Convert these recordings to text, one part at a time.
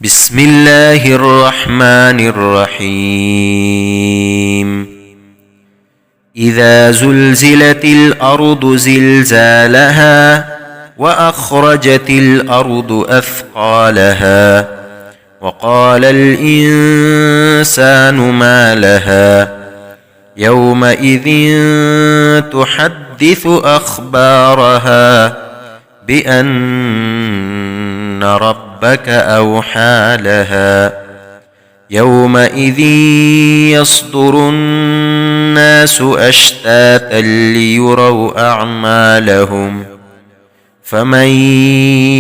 بسم الله الرحمن الرحيم إذا زلزلت الأرض زلزالها وأخرجت الأرض أثقالها وقال الإنسان ما لها يومئذ تحدث أخبارها بأن ربك أوحى لها يومئذ يصدر الناس أشتاتا ليروا أعمالهم فمن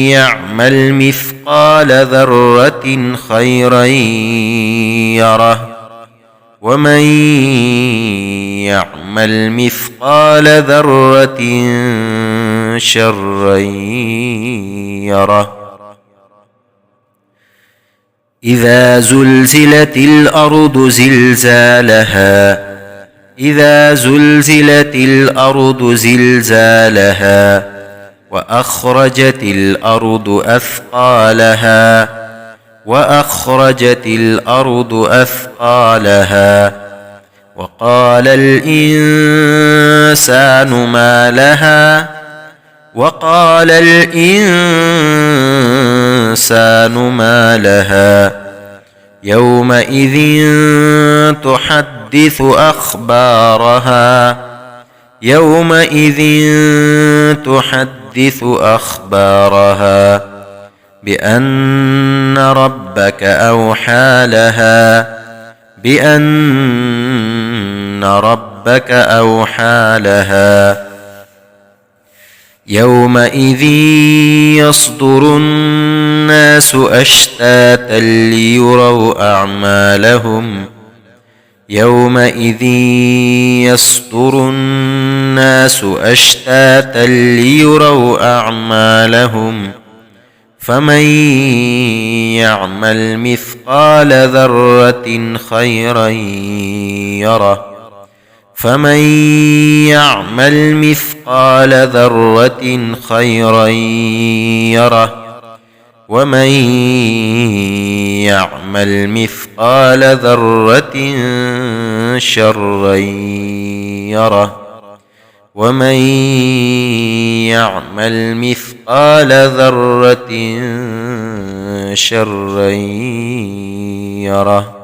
يعمل مثقال ذرة خيرا يره ومن يعمل مثقال ذرة شرا يره إذا زلزلت الأرض زلزالها إذا زلزلت الأرض زلزالها وأخرجت الأرض أثقالها وأخرجت الأرض أثقالها وقال الإنسان ما لها وقال الإنسان ما لها يومئذ تحدث أخبارها يومئذ تحدث أخبارها بأن ربك أوحى لها بأن ربك أوحى لها يومئذ يصدر الناس أشتاتا ليروا أعمالهم يومئذ يصدر الناس أشتاتا ليروا أعمالهم فمن يعمل مثقال ذرة خيرا يره فمن يعمل مثقال ذرة خيرا يره ومن يعمل مثقال ذرة شرا يره ومن يعمل مثقال ذرة شرا يره